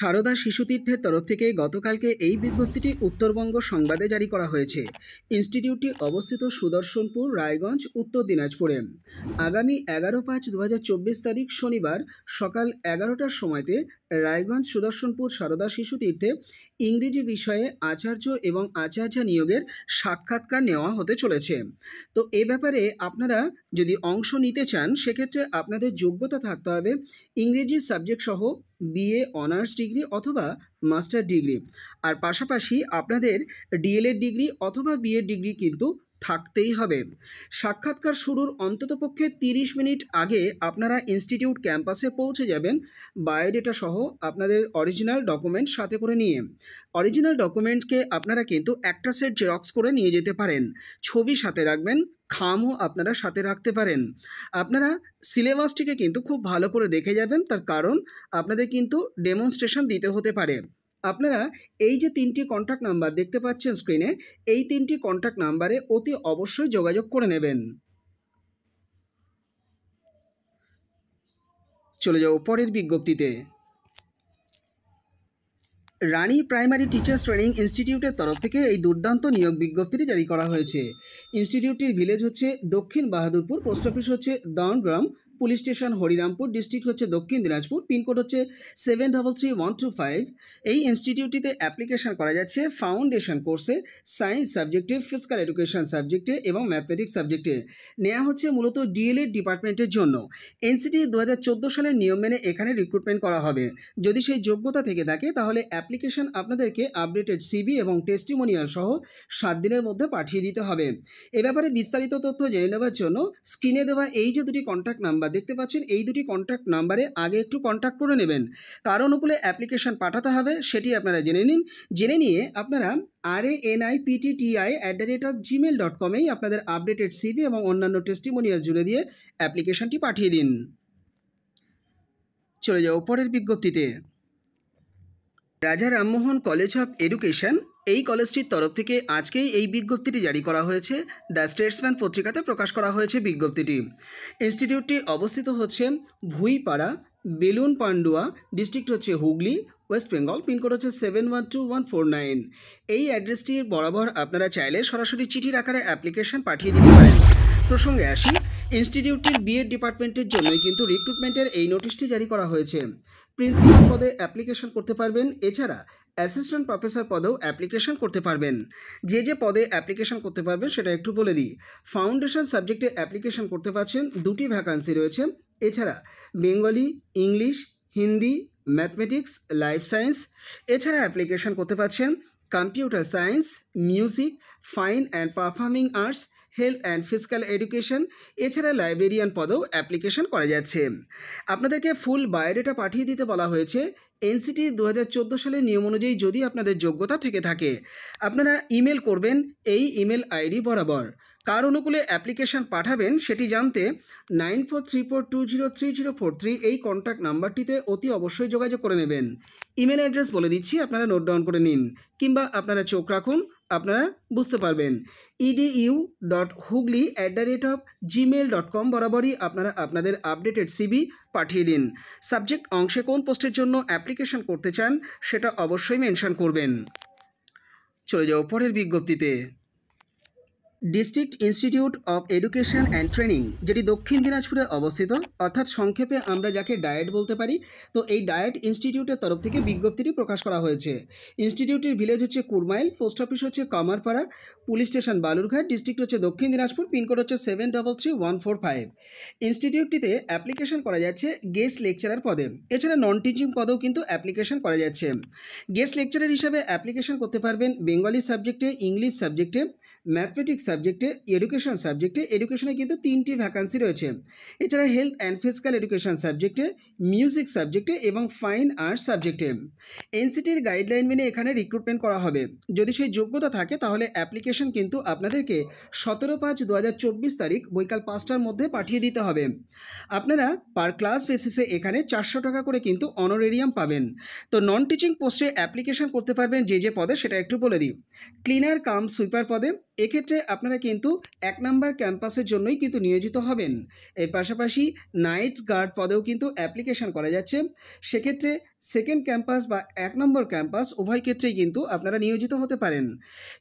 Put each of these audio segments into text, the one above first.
সারদা শিশুতীর্থের তরফ থেকে গতকালকে এই বিজ্ঞপ্তিটি উত্তরবঙ্গ সংবাদে জারি করা হয়েছে। ইনস্টিটিউটটি অবস্থিত সুদর্শনপুর, রায়গঞ্জ, উত্তর দিনাজপুরে। আগামী 11/5/2024 তারিখ শনিবার সকাল 11টার সময়তে রায়গঞ্জ সুদর্শনপুর সারদা শিশুতীর্থে ইংরেজি বিষয়ে আচার্য এবং আচার্যা নিয়োগের সাক্ষাৎকার নেওয়া হতে চলেছে। তো এ ব্যাপারে আপনারা যদি অংশ নিতে চান সেক্ষেত্রে আপনাদের যোগ্যতা থাকতে হবে ইংরেজি সাবজেক্ট সহ বিএ অনার্স ডিগ্রি অথবা মাস্টার ডিগ্রি, আর পাশাপাশি আপনাদের ডিএলএড ডিগ্রি অথবা বিএড ডিগ্রি কিন্তু থাকতেই হবে। সাক্ষাৎকার শুরুর অন্ততপক্ষে 30 মিনিট আগে আপনারা ইনস্টিটিউট ক্যাম্পাসে পৌঁছে যাবেন বায়োডেটা সহ আপনাদের অরিজিনাল ডকুমেন্ট সাথে করে নিয়ে। অরিজিনাল ডকুমেন্টকে আপনারা কিন্তু একটা সেট জেরক্স করে নিয়ে যেতে পারেন, ছবি সাথে রাখবেন, খামও আপনারা সাথে রাখতে পারেন। আপনারা সিলেবাসটিকে কিন্তু খুব ভালো করে দেখে যাবেন, তার কারণ আপনাদের কিন্তু ডেমনস্ট্রেশন দিতে হতে পারে। আপনারা এই যে 3টি কন্ট্যাক্ট নাম্বার দেখতে পাচ্ছেন স্ক্রিনে, এই 3টি কন্ট্যাক্ট নাম্বারে অতি অবশ্যই যোগাযোগ করে নেবেন। চলে যাও পরের বিজ্ঞপ্তিতে। রানী প্রাইমারি টিচার্স ট্রেনিং ইনস্টিটিউটের তরফ থেকে এই দুর্দান্ত নিয়োগ বিজ্ঞপ্তিটি জারি করা হয়েছে। ইনস্টিটিউটটির ভিলেজ হচ্ছে দক্ষিণ বাহাদুরপুর, পোস্ট অফিস হচ্ছে দাউনগ্রাম, পুলিশ স্টেশন হরিরামপুর, ডিস্ট্রিক্ট হচ্ছে দক্ষিণ দিনাজপুর, পিনকোড হচ্ছে 733125। এই ইনস্টিটিউটটিতে অ্যাপ্লিকেশন করা যাচ্ছে ফাউন্ডেশন কোর্সে, সায়েন্স সাবজেক্টে, ফিজিক্যাল এডুকেশন সাবজেক্টে এবং ম্যাথমেটিক্স সাবজেক্টে। নেওয়া হচ্ছে মূলত ডিএলএড ডিপার্টমেন্টের জন্য। এনসিটি 2014 সালের নিয়ম মেনে এখানে রিক্রুটমেন্ট করা হবে। যদি সেই যোগ্যতা থেকে থাকে তাহলে অ্যাপ্লিকেশন আপনাদেরকে আপডেটেড সিভি এবং টেস্টিমোনিয়াল সহ 7 দিনের মধ্যে পাঠিয়ে দিতে হবে। এ ব্যাপারে বিস্তারিত তথ্য জেনে নেওয়ার জন্য স্ক্রিনে দেওয়া এই যে দুটি কন্ট্যাক্ট নাম্বার দেখতে পাচ্ছেন, এই দুটি কন্ট্যাক্ট নাম্বারে আগে একটু কন্ট্যাক্ট করে নেবেন। কার অনুকূলে অ্যাপ্লিকেশন পাঠাতে হবে সেটি আপনারা জেনে নিন। জেনে নিয়ে আপনারা raniptti@gmail.com-এই আপনাদের আপডেটেড সিভি এবং অন্যান্য টেস্টিমোনিয়াল জুড়ে দিয়ে অ্যাপ্লিকেশনটি পাঠিয়ে দিন। চলে যাও পরের বিজ্ঞপ্তিতে। রাজা রামমোহন কলেজ অফ এডুকেশন, এই কলেজটির তরফ থেকে আজকেই এই বিজ্ঞপ্তিটি জারি করা হয়েছে। দ্য স্টেটসম্যান পত্রিকাতে প্রকাশ করা হয়েছে বিজ্ঞপ্তিটি। ইনস্টিটিউটটি অবস্থিত হচ্ছে ভুইপাড়া, বেলুন পান্ডুয়া, ডিস্ট্রিক্ট হচ্ছে হুগলি, ওয়েস্ট বেঙ্গল, পিনকোড হচ্ছে 712149। এই অ্যাড্রেসটির বরাবর আপনারা চাইলে সরাসরি চিঠির আকারে অ্যাপ্লিকেশন পাঠিয়ে দিতে পারেন। প্রসঙ্গে আসি, ইনস্টিটিউটটির বিএড ডিপার্টমেন্টের জন্যই কিন্তু রিক্রুটমেন্টের এই নোটিশটি জারি করা হয়েছে। প্রিন্সিপাল পদে অ্যাপ্লিকেশন করতে পারবেন, এছাড়া অ্যাসিস্ট্যান্ট প্রফেসর পদেও অ্যাপ্লিকেশন করতে পারবেন। যে যে পদে অ্যাপ্লিকেশন করতে পারবেন সেটা একটু বলে দিই। ফাউন্ডেশন সাবজেক্টে অ্যাপ্লিকেশন করতে পারছেন, 2টি ভ্যাকান্সি রয়েছে। এছাড়া Bengali, English, Hindi, mathematics, life science, এছাড়া অ্যাপ্লিকেশন করতে পারছেন computer science, music, fine and performing arts, health and physical education, এছাড়া লাইব্রেরিয়ান পদেও অ্যাপ্লিকেশন করা যাচ্ছে। আপনাদেরকে ফুল বায়োডেটা পাঠিয়ে দিতে বলা হয়েছে। এনসিটি 2014 সালের নিয়ম অনুযায়ী যদি আপনাদের যোগ্যতা থেকে থাকে আপনারা ইমেল করবেন এই ইমেল আইডি বরাবর। কার অনুকূলে অ্যাপ্লিকেশন পাঠাবেন সেটি জানতে 9434203043 এই কন্ট্যাক্ট নাম্বারটিতে অতি অবশ্যই যোগাযোগ করে নেবেন। ইমেল অ্যাড্রেস বলে দিচ্ছি, আপনারা নোট ডাউন করে নিন, কিংবা আপনারা চোখ রাখুন, আপনারা বুঝতে পারবেন। edu.hugli@gmail.com বরাবরই আপনারা আপনাদের আপডেটেড সিভি পাঠিয়ে দিন। সাবজেক্ট অংশে কোন পোস্টের জন্য অ্যাপ্লিকেশন করতে চান সেটা অবশ্যই মেনশন করবেন। চলে যাও পরের বিজ্ঞপ্তিতে। District institute of education and training, যেটি দক্ষিণ দিনাজপুরে অবস্থিত, অর্থাৎ সংক্ষেপে আমরা যাকে ডায়েট বলতে পারি, তো এই ডায়েট ইনস্টিটিউটের তরফ থেকে বিজ্ঞপ্তিটি প্রকাশ করা হয়েছে। ইনস্টিটিউটের ভিলেজ হচ্ছে কুরমাইল, পোস্ট অফিস হচ্ছে Kamarpara, police station Balurghat, district হচ্ছে দক্ষিণ দিনাজপুর, পিনকোড হচ্ছে 733145। ইনস্টিটিউটটিতে অ্যাপ্লিকেশন করা যাচ্ছে গেস্ট লেকচারার পদে, এছাড়া নন টিচিং পদেও কিন্তু অ্যাপ্লিকেশন করা যাচ্ছে। গেস্ট লেকচারার হিসাবে অ্যাপ্লিকেশন করতে পারবেন বেঙ্গলি সাবজেক্টে, ইংলিশ সাবজেক্টে, ম্যাথমেটিক্স সাবজেক্টে, এডুকেশন সাবজেক্টে, এডুকেশনে কিন্তু 3টি ভ্যাকান্সি রয়েছে। এছাড়া হেলথ অ্যান্ড ফিজিক্যাল এডুকেশন সাবজেক্টে, মিউজিক সাবজেক্টে এবং ফাইন আর্টস সাবজেক্টে। এনসিটির গাইডলাইন মেনে এখানে রিক্রুটমেন্ট করা হবে। যদি সেই যোগ্যতা থাকে তাহলে অ্যাপ্লিকেশন কিন্তু আপনাদেরকে 17/5/2024 তারিখ বৈকাল 5টার মধ্যে পাঠিয়ে দিতে হবে। আপনারা পার ক্লাস বেসিসে এখানে 400 টাকা করে কিন্তু অনারেরিয়াম পাবেন। তো নন টিচিং পোস্টে অ্যাপ্লিকেশন করতে পারবেন যে যে পদে সেটা একটু বলে দিই। ক্লিনার কাম সুইপার পদে, এক্ষেত্রে আপনারা কিন্তু 1 নম্বর ক্যাম্পাসের জন্যই কিন্তু নিয়োজিত হবেন। এর পাশাপাশি নাইট গার্ড পদেও কিন্তু অ্যাপ্লিকেশন করা যাচ্ছে। সেক্ষেত্রে সেকেন্ড ক্যাম্পাস বা 1 নম্বর ক্যাম্পাস উভয় ক্ষেত্রেই কিন্তু আপনারা নিয়োজিত হতে পারেন।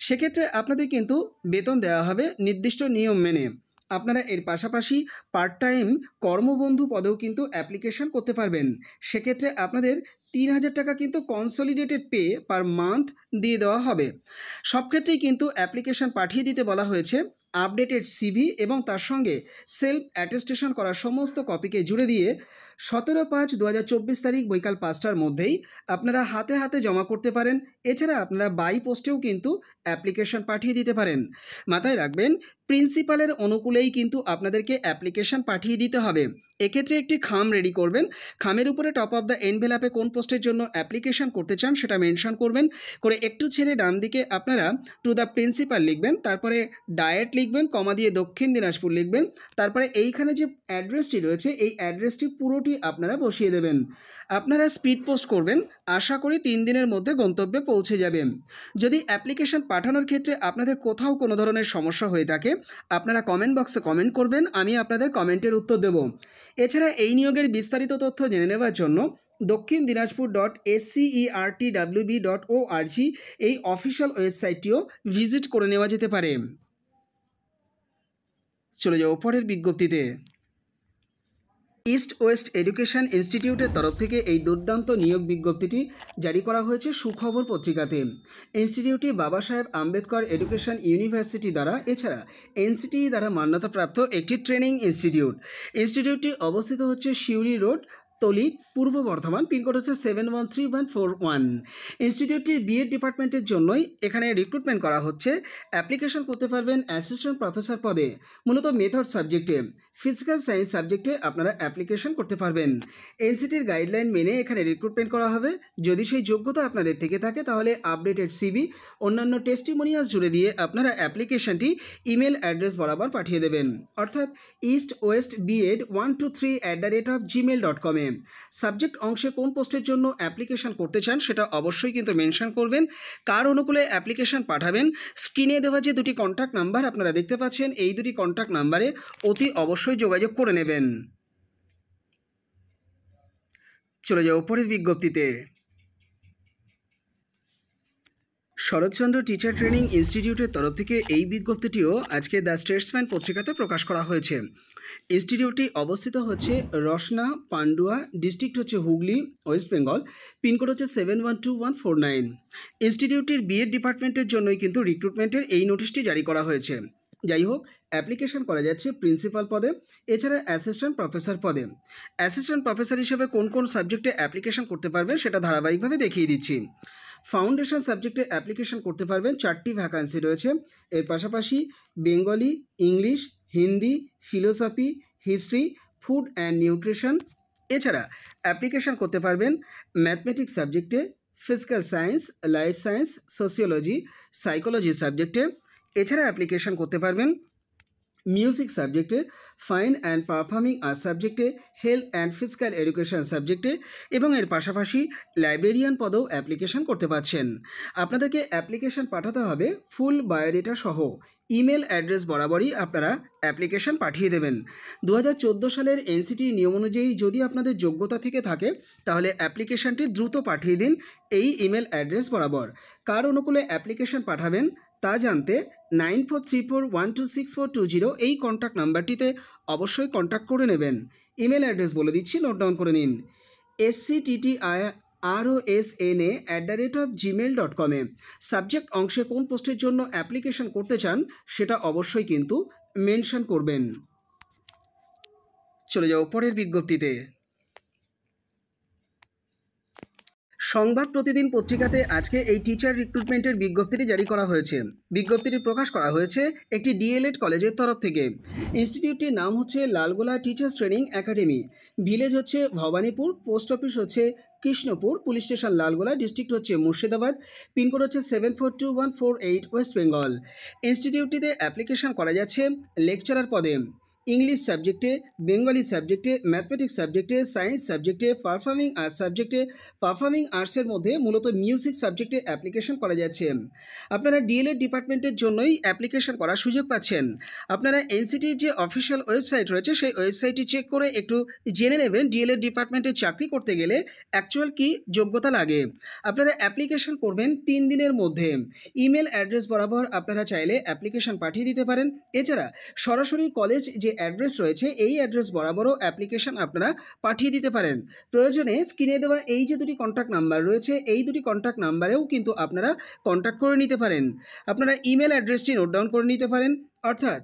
সেক্ষেত্রে আপনাদের কিন্তু বেতন দেওয়া হবে নির্দিষ্ট নিয়ম মেনে। আপনারা এর পাশাপাশি পার্ট টাইম কর্মবন্ধু পদেও কিন্তু অ্যাপ্লিকেশন করতে পারবেন। সেক্ষেত্রে আপনাদের 3000 টাকা কিন্তু কনসলিডেটেড পে পার মান্থ দিয়ে দেওয়া হবে। সব ক্ষেত্রেই কিন্তু অ্যাপ্লিকেশন পাঠিয়ে দিতে বলা হয়েছে। আপডেটেড সিভি এবং তার সঙ্গে সেলফ অ্যাটেস্টেশন করা সমস্ত কপিকে জুড়ে দিয়ে 17/5/2024 তারিখ বৈকাল 5টার মধ্যেই আপনারা হাতে হাতে জমা করতে পারেন। এছাড়া আপনারা বাই পোস্টেও কিন্তু অ্যাপ্লিকেশন পাঠিয়ে দিতে পারেন। মাথায় রাখবেন, প্রিন্সিপালের অনুকূলেই কিন্তু আপনাদেরকে অ্যাপ্লিকেশন পাঠিয়ে দিতে হবে। এক্ষেত্রে একটি খাম রেডি করবেন। খামের উপরে টপ অফ দ্য এনভেলাপে কোন পোস্টের জন্য অ্যাপ্লিকেশন করতে চান সেটা মেনশন করবেন। করে একটু ছেড়ে ডান দিকে আপনারা টু দ্য প্রিন্সিপাল লিখবেন, তারপরে ডায়েট লিখবেন, কমা দিয়ে দক্ষিণ দিনাজপুর লিখবেন। তারপরে এইখানে যে অ্যাড্রেসটি রয়েছে এই অ্যাড্রেসটি পুরোটি আপনারা বসিয়ে দেবেন। আপনারা স্পিড পোস্ট করবেন, আশা করি 3 দিনের মধ্যে গন্তব্যে পৌঁছে যাবেন। যদি অ্যাপ্লিকেশন পাঠানোর ক্ষেত্রে আপনাদের কোথাও কোনো ধরনের সমস্যা হয়ে থাকে আপনারা কমেন্ট বক্সে কমেন্ট করবেন, আমি আপনাদের কমেন্টের উত্তর দেব। এছাড়া এই নিয়োগের বিস্তারিত তথ্য জেনে নেওয়ার জন্য দক্ষিণ দিনাজপুর .SCERTWB.org এই অফিসিয়াল ওয়েবসাইটটিও ভিজিট করে নেওয়া যেতে পারে। চলে যাও পরের বিজ্ঞপ্তিতে। ইস্ট ওয়েস্ট এডুকেশন ইনস্টিটিউটের তরফ থেকে এই দুর্দান্ত নিয়োগ বিজ্ঞপ্তিটি জারি করা হয়েছে সুখবর পত্রিকাতে। ইনস্টিটিউটটি বাবা সাহেব আম্বেদকর এডুকেশন ইউনিভার্সিটি দ্বারা এছাড়া এনসিটি দ্বারা মান্যতাপ্রাপ্ত একটি ট্রেনিং ইনস্টিটিউট। ইনস্টিটিউটটি অবস্থিত হচ্ছে শিউরি রোড, তলি, পূর্ব বর্ধমান। পিনকোড হচ্ছে 713141। ইনস্টিটিউটটির বিএড ডিপার্টমেন্টের জন্যই এখানে রিক্রুটমেন্ট করা হচ্ছে। অ্যাপ্লিকেশন করতে পারবেন অ্যাসিস্ট্যান্ট প্রফেসর পদে, মূলত মেথড সাবজেক্টে। ফিজিক্যাল সায়েন্স সাবজেক্টে আপনারা অ্যাপ্লিকেশন করতে পারবেন। এনসিটির গাইডলাইন মেনে এখানে রিক্রুটমেন্ট করা হবে। যদি সেই যোগ্যতা আপনাদের থেকে থাকে তাহলে আপডেটেড সিভি, অন্যান্য টেস্টিমোনিয়ালস জুড়ে দিয়ে আপনারা অ্যাপ্লিকেশনটি ইমেল অ্যাড্রেস বরাবর পাঠিয়ে দেবেন, অর্থাৎ eastwestbed123@gmail.com এ। সাবজেক্ট অংশে কোন পোস্টের জন্য অ্যাপ্লিকেশন করতে চান সেটা অবশ্যই কিন্তু মেনশন করবেন। কার অনুকূলে অ্যাপ্লিকেশন পাঠাবেন, স্ক্রিনে দেওয়া যে দুটি কন্ট্যাক্ট নাম্বার আপনারা দেখতে পাচ্ছেন এই দুটি কন্ট্যাক্ট নাম্বারে অতি অবশ্যই যোগাযোগ করে নেবেন। চলে যাও পরের বিজ্ঞপ্তিতে। শরৎচন্দ্র টিচার ট্রেনিং ইনস্টিটিউটের তরফ থেকে এই বিজ্ঞপ্তিটিও আজকে দ্য স্টেটসম্যান পত্রিকাতে প্রকাশ করা হয়েছে। ইনস্টিটিউটটি অবস্থিত হচ্ছে রসনা, পান্ডুয়া, ডিস্ট্রিক্ট হচ্ছে হুগলি, ওয়েস্ট বেঙ্গল। পিনকোড হচ্ছে 712149। ইনস্টিটিউটটির বিএড ডিপার্টমেন্টের জন্যই কিন্তু রিক্রুটমেন্টের এই নোটিশটি জারি করা হয়েছে। যাই হোক, অ্যাপ্লিকেশন করা যাচ্ছে প্রিন্সিপাল পদে, এছাড়া অ্যাসিস্ট্যান্ট প্রফেসর পদে। অ্যাসিস্ট্যান্ট প্রফেসর হিসেবে কোন কোন সাবজেক্টে অ্যাপ্লিকেশন করতে পারবেন সেটা ধারাবাহিকভাবে দেখিয়ে দিচ্ছি। ফাউন্ডেশন সাবজেক্টে অ্যাপ্লিকেশন করতে পারবেন, 4টি ভ্যাকান্সি রয়েছে। এর পাশাপাশি Bengali, English, Hindi, philosophy, history, food and nutrition. এছাড়া অ্যাপ্লিকেশন করতে পারবেন ম্যাথমেটিক্স সাবজেক্টে, physical science, life science, sociology, psychology সাবজেক্টে। এছাড়া অ্যাপ্লিকেশন করতে পারবেন মিউজিক সাবজেক্টে, ফাইন অ্যান্ড পারফর্মিং আর্টস সাবজেক্টে, হেলথ অ্যান্ড ফিজিক্যাল এডুকেশন সাবজেক্টে এবং এর পাশাপাশি লাইব্রেরিয়ান পদেও অ্যাপ্লিকেশন করতে পারছেন। আপনাদেরকে অ্যাপ্লিকেশন পাঠাতে হবে ফুল বায়োডেটা সহ। ইমেল অ্যাড্রেস বরাবরই আপনারা অ্যাপ্লিকেশন পাঠিয়ে দেবেন। 2014 সালের এনসিটি নিয়ম অনুযায়ী যদি আপনাদের যোগ্যতা থেকে থাকে তাহলে অ্যাপ্লিকেশনটি দ্রুত পাঠিয়ে দিন এই ইমেল অ্যাড্রেস বরাবর। কার অনুকূলে অ্যাপ্লিকেশন পাঠাবেন তা জানতে 9434126420 এই কন্ট্যাক্ট নাম্বারটিতে অবশ্যই কন্ট্যাক্ট করে নেবেন। ইমেল অ্যাড্রেস বলে দিচ্ছি, নোট ডাউন করে নিন। scttirosna@gmail.com এ সাবজেক্ট অংশে কোন পোস্টের জন্য অ্যাপ্লিকেশন করতে চান সেটা অবশ্যই কিন্তু মেনশন করবেন। চলে যাও পরের বিজ্ঞপ্তিতে। সংবাদ প্রতিদিন পত্রিকাতে আজকে এই টিচার রিক্রুটমেন্টের বিজ্ঞপ্তিটি জারি করা হয়েছে। বিজ্ঞপ্তিটি প্রকাশ করা হয়েছে একটি ডিএলএড কলেজের তরফ থেকে। ইনস্টিটিউটটির নাম হচ্ছে Lalgola teachers training academy. Village হচ্ছে ভবানীপুর, পোস্ট অফিস হচ্ছে Krishnapur, police station Lalgola, district হচ্ছে মুর্শিদাবাদ, পিনকোড হচ্ছে 742148 ওয়েস্ট বেঙ্গল। ইনস্টিটিউটটিতে অ্যাপ্লিকেশন করা যাচ্ছে লেকচারার পদে। ইংলিশ সাবজেক্টে, বেঙ্গলি সাবজেক্টে, ম্যাথমেটিক্স সাবজেক্টে, সায়েন্স সাবজেক্টে, পারফর্মিং আর্টস সাবজেক্টে, পারফর্মিং আর্টসের মধ্যে মূলত মিউজিক সাবজেক্টে অ্যাপ্লিকেশন করা যাচ্ছে। আপনারা ডিএলএড ডিপার্টমেন্টের জন্যই অ্যাপ্লিকেশন করার সুযোগ পাচ্ছেন। আপনারা এনসিটির যে অফিসিয়াল ওয়েবসাইট রয়েছে সেই ওয়েবসাইটটি চেক করে একটু জেনে নেবেন ডিএলএড ডিপার্টমেন্টে চাকরি করতে গেলে অ্যাকচুয়াল কী যোগ্যতা লাগে। আপনারা অ্যাপ্লিকেশন করবেন 3 দিনের মধ্যে। ইমেল অ্যাড্রেস বরাবর আপনারা চাইলে অ্যাপ্লিকেশন পাঠিয়ে দিতে পারেন। এছাড়া সরাসরি কলেজ যে অ্যাড্রেস রয়েছে এই অ্যাড্রেস বরাবরও অ্যাপ্লিকেশন আপনারা পাঠিয়ে দিতে পারেন। প্রয়োজনে স্ক্রিনে দেওয়া এই যে দুটি কন্ট্যাক্ট নাম্বার রয়েছে এই দুটি কন্ট্যাক্ট নাম্বারেও কিন্তু আপনারা কন্ট্যাক্ট করে নিতে পারেন। আপনারা ইমেল অ্যাড্রেসটি নোট ডাউন করে নিতে পারেন, অর্থাৎ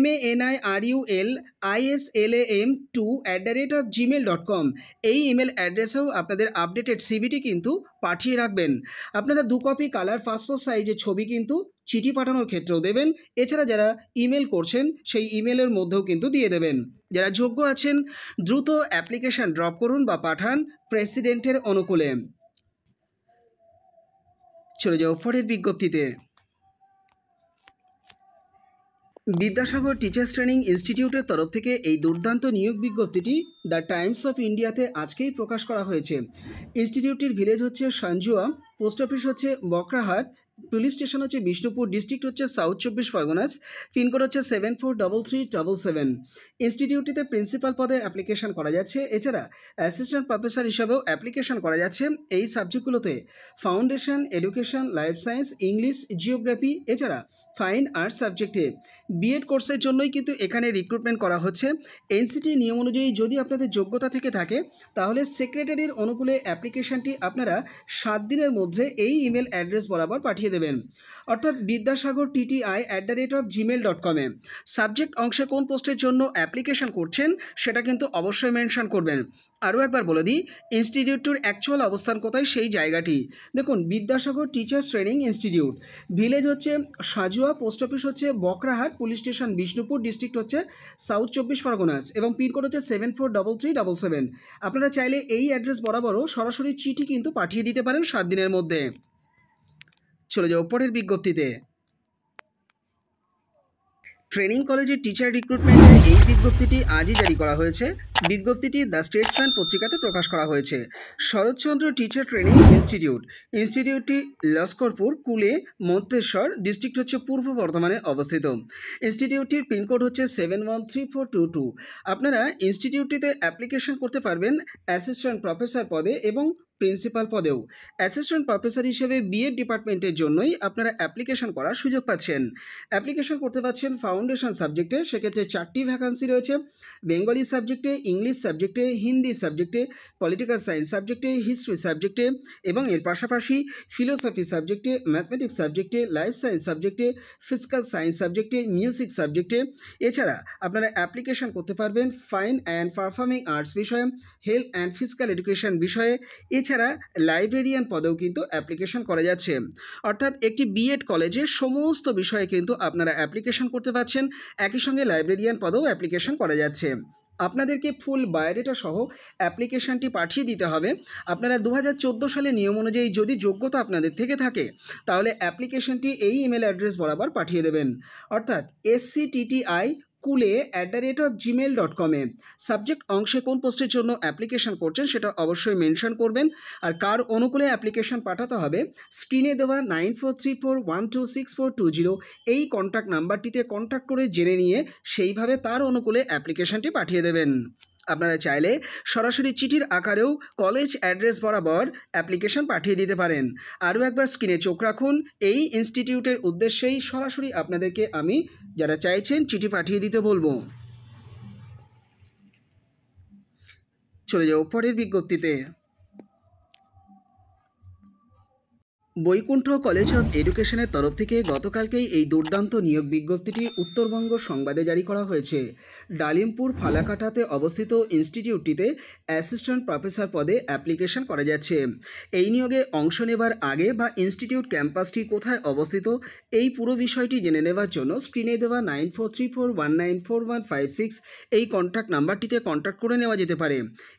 MANIRULISLAM2@gmail.com। এই ইমেল অ্যাড্রেসেও আপনাদের আপডেটেড সিভিটি কিন্তু পাঠিয়ে রাখবেন। আপনারা 2 কপি কালার পাসপোর্ট সাইজের ছবি কিন্তু চিঠি পাঠানোর ক্ষেত্রেও দেবেন। এছাড়া যারা ইমেল করছেন সেই ইমেলের মধ্যেও কিন্তু দিয়ে দেবেন। যারা যোগ্য আছেন দ্রুত অ্যাপ্লিকেশন ড্রপ করুন বা পাঠান প্রেসিডেন্টের অনুকূলে। চলে যাও পরের বিজ্ঞপ্তিতে। বিদ্যাসাগর টিচার্স ট্রেনিং ইনস্টিটিউটের তরফ থেকে এই দুর্দান্ত নিয়োগ বিজ্ঞপ্তিটি দ্য টাইমস অফ ইন্ডিয়াতে আজকেই প্রকাশ করা হয়েছে। ইনস্টিটিউটটির ভিলেজ হচ্ছে সাঞ্জুয়া, পোস্ট অফিস হচ্ছে বকরাহাট, পুলিশ স্টেশন হচ্ছে বিষ্ণুপুর, ডিস্ট্রিক্ট হচ্ছে সাউথ 24 পরগনাস, পিনকোড হচ্ছে 743377। ইনস্টিটিউটটিতে প্রিন্সিপাল পদে অ্যাপ্লিকেশন করা যাচ্ছে। এছাড়া অ্যাসিস্ট্যান্ট প্রফেসর হিসাবেও অ্যাপ্লিকেশন করা যাচ্ছে। এই সাবজেক্টগুলোতে foundation, education, life science, English, geography, এছাড়া ফাইন আর্টস সাবজেক্টে বিএড কোর্সের জন্যই কিন্তু এখানে রিক্রুটমেন্ট করা হচ্ছে। এনসিটি নিয়ম অনুযায়ী যদি আপনাদের যোগ্যতা থেকে থাকে তাহলে সেক্রেটারির অনুকূলে অ্যাপ্লিকেশনটি আপনারা 7 দিনের মধ্যে এই ইমেল অ্যাড্রেস বরাবর পাঠিয়ে দেবেন, অর্থাৎ vidyasagartti@gmail.com-এ। সাবজেক্ট অংশে কোন পোস্টের জন্য অ্যাপ্লিকেশন করছেন সেটা কিন্তু অবশ্যই মেনশন করবেন। আরও একবার বলে দিই ইনস্টিটিউটটির অ্যাকচুয়াল অবস্থান কোথায় সেই জায়গাটি দেখুন। Vidyasagar teachers training institute, village হচ্ছে সাজুয়া, পোস্ট অফিস হচ্ছে বকরাহাট, পুলিশ স্টেশন বিষ্ণুপুর, ডিস্ট্রিক্ট হচ্ছে সাউথ 24 পরগনাস এবং পিনকোড হচ্ছে 743377। আপনারা চাইলে এই অ্যাড্রেস বরাবরও সরাসরি চিঠি কিন্তু পাঠিয়ে দিতে পারেন 7 দিনের মধ্যে। চলে যাও পরের বিজ্ঞপ্তিতে। ট্রেনিং কলেজের টিচার রিক্রুটমেন্টের এই বিজ্ঞপ্তিটি আজই জারি করা হয়েছে। বিজ্ঞপ্তিটি দ্য স্টেটসম্যান পত্রিকাতে প্রকাশ করা হয়েছে। শরৎচন্দ্র টিচার ট্রেনিং ইনস্টিটিউট, ইনস্টিটিউটটি লস্করপুর, কুলে, মন্তেশ্বর, ডিস্ট্রিক্ট হচ্ছে পূর্ব বর্ধমানে অবস্থিত। ইনস্টিটিউটটির পিনকোড হচ্ছে 713422। আপনারা ইনস্টিটিউটটিতে অ্যাপ্লিকেশন করতে পারবেন অ্যাসিস্ট্যান্ট প্রফেসর পদে এবং প্রিন্সিপাল পদেও। অ্যাসিস্ট্যান্ট প্রফেসর হিসেবে বিএড ডিপার্টমেন্টের জন্যই আপনারা অ্যাপ্লিকেশন করার সুযোগ পাচ্ছেন। অ্যাপ্লিকেশন করতে পারছেন ফাউন্ডেশন সাবজেক্টে, সেক্ষেত্রে 4টি ভ্যাকান্সি রয়েছে। বেঙ্গলি সাবজেক্টে, ইংলিশ সাবজেক্টে, হিন্দি সাবজেক্টে, পলিটিক্যাল সায়েন্স সাবজেক্টে, হিস্ট্রি সাবজেক্টে এবং এর পাশাপাশি ফিলোসফি সাবজেক্টে, ম্যাথমেটিক্স সাবজেক্টে, লাইফ সায়েন্স সাবজেক্টে, ফিজিক্যাল সায়েন্স সাবজেক্টে, মিউজিক সাবজেক্টে। এছাড়া আপনারা অ্যাপ্লিকেশন করতে পারবেন ফাইন অ্যান্ড পারফর্মিং আর্টস বিষয়ে, হেলথ অ্যান্ড ফিজিক্যাল এডুকেশন বিষয়ে। এছাড়া লাইব্রেরিয়ান পদেও কিন্তু অ্যাপ্লিকেশন করা যাচ্ছে, অর্থাৎ একটি বিএড কলেজে সমস্ত বিষয়ে কিন্তু আপনারা অ্যাপ্লিকেশন করতে পারছেন। একই সঙ্গে লাইব্রেরিয়ান পদেও অ্যাপ্লিকেশন করা যাচ্ছে। আপনাদেরকে ফুল বায়োডেটা সহ অ্যাপ্লিকেশনটি পাঠিয়ে দিতে হবে। আপনারা 2014 সালের নিয়ম অনুযায়ী যদি যোগ্যতা আপনাদের থেকে থাকে তাহলে অ্যাপ্লিকেশনটি এই ইমেল অ্যাড্রেস বরাবর পাঠিয়ে দেবেন, অর্থাৎ sctti@gmail.com-এ। সাবজেক্ট অংশে কোন পোস্টের জন্য অ্যাপ্লিকেশন করছেন সেটা অবশ্যই মেনশন করবেন। আর কার অনুকূলে অ্যাপ্লিকেশন পাঠাতে হবে স্ক্রিনে দেওয়া 9434126420 এই কন্ট্যাক্ট নাম্বারটিতে কন্ট্যাক্ট করে জেনে নিয়ে সেইভাবে তার অনুকূলে অ্যাপ্লিকেশনটি পাঠিয়ে দেবেন। আপনারা চাইলে সরাসরি চিঠির আকারেও কলেজ অ্যাড্রেস বরাবর অ্যাপ্লিকেশন পাঠিয়ে দিতে পারেন। আরও একবার স্ক্রিনে চোখ রাখুন, এই ইনস্টিটিউটের উদ্দেশ্যেই সরাসরি আপনাদেরকে আমি যারা চাইছেন চিঠি পাঠিয়ে দিতে বলবো। চলে যাও পরের বিজ্ঞপ্তিতে। বৈকুণ্ঠ কলেজ অফ এডুকেশনের তরফ থেকে গতকালকেই এই দুর্দান্ত নিয়োগ বিজ্ঞপ্তিটি উত্তরবঙ্গ সংবাদে জারি করা হয়েছে। ডালিমপুর ফালাকাটাতে অবস্থিত ইনস্টিটিউটটিতে অ্যাসিস্ট্যান্ট প্রফেসর পদে অ্যাপ্লিকেশন করা যাচ্ছে। এই নিয়োগে অংশ নেবার আগে বা ইনস্টিটিউট ক্যাম্পাসটি কোথায় অবস্থিত এই পুরো বিষয়টি জেনে নেবার জন্য স্ক্রিনে দেওয়া 9434194156 এই কন্ট্যাক্ট নাম্বারটিতে কন্ট্যাক্ট করে নেওয়া যেতে পারে।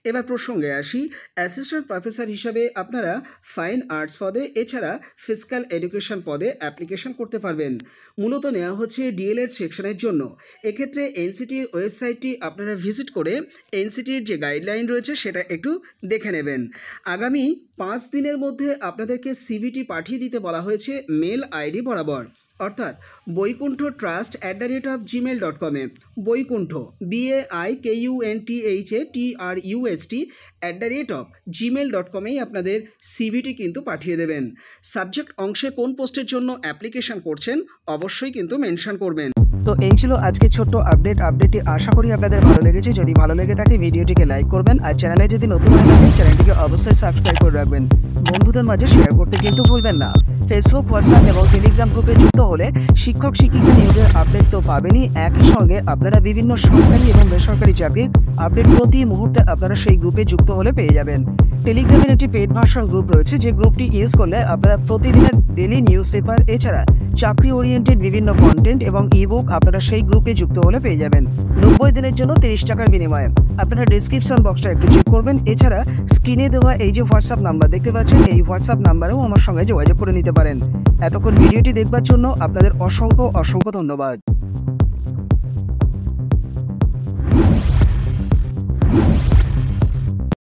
এবার প্রসঙ্গে আসি, অ্যাসিস্ট্যান্ট প্রফেসর হিসাবে আপনারা ফাইন আর্টস পদে, এছাড়া আপনারা ফিজিক্যাল এডুকেশন পদে অ্যাপ্লিকেশন করতে পারবেন। মূলত নেওয়া হচ্ছে ডিএলএড সেকশনের জন্য। এক্ষেত্রে এনসিটির ওয়েবসাইটটি আপনারা ভিজিট করে এনসিটির যে গাইডলাইন রয়েছে সেটা একটু দেখে নেবেন। আগামী 5 দিনের মধ্যে আপনাদেরকে সিভিটি পাঠিয়ে দিতে বলা হয়েছে মেল আইডি বরাবর, অর্থাৎ boikuntho@gmail.com-এ বৈকুণ্ঠ BAIKUNTHOTRUST@gmail.com-এই আপনাদের সিভিটি কিন্তু পাঠিয়ে দেবেন। সাবজেক্ট অংশে কোন পোস্টের জন্য অ্যাপ্লিকেশন করছেন অবশ্যই কিন্তু মেনশন করবেন। তো এই ছিল আজকে ছোট্ট আপডেটটি আশা করি আপনাদের ভালো লেগেছে। যদি ভালো লেগে থাকে ভিডিওটিকে লাইক করবেন, আর চ্যানেলে যদি নতুন হয়ে থাকে চ্যানেলটিকে অবশ্যই সাবস্ক্রাইব করে রাখবেন। বন্ধুদের মাঝে শেয়ার করতে কিন্তু ভুলবেন না। ফেসবুক, হোয়াটসঅ্যাপ এবং টেলিগ্রাম গ্রুপে যুক্ত হলে শিক্ষক শিক্ষিকা নিয়োগের আপডেট তো পাবেনই, একই সঙ্গে আপনারা বিভিন্ন সরকারি এবং বেসরকারি চাকরির আপডেট প্রতি মুহূর্তে আপনারা সেই গ্রুপে যুক্ত হলে পেয়ে যাবেন। টেলিগ্রামের একটি পেড ভার্সন গ্রুপ রয়েছে, যে গ্রুপটি ইউজ করলে আপনারা প্রতিদিনের ডেলি নিউজ পেপার এছাড়া চাকরি ওরিয়েন্টেড বিভিন্ন কন্টেন্ট এবং ইবুক আপনারা সেই গ্রুপে যুক্ত হলে পেয়ে যাবেন 90 দিনের জন্য 30 টাকার বিনিময়ে। আপনারা ডিসক্রিপশন বক্সটা একটু চেক করবেন। এছাড়া স্ক্রিনে দেওয়া এই যে হোয়াটসঅ্যাপ নাম্বার দেখতে পাচ্ছেন, এই হোয়াটসঅ্যাপ নাম্বারেও আমার সঙ্গে যোগাযোগ করে নিতে পারেন। এতক্ষণ ভিডিওটি দেখবার জন্য আপনাদের অসংখ্য ধন্যবাদ।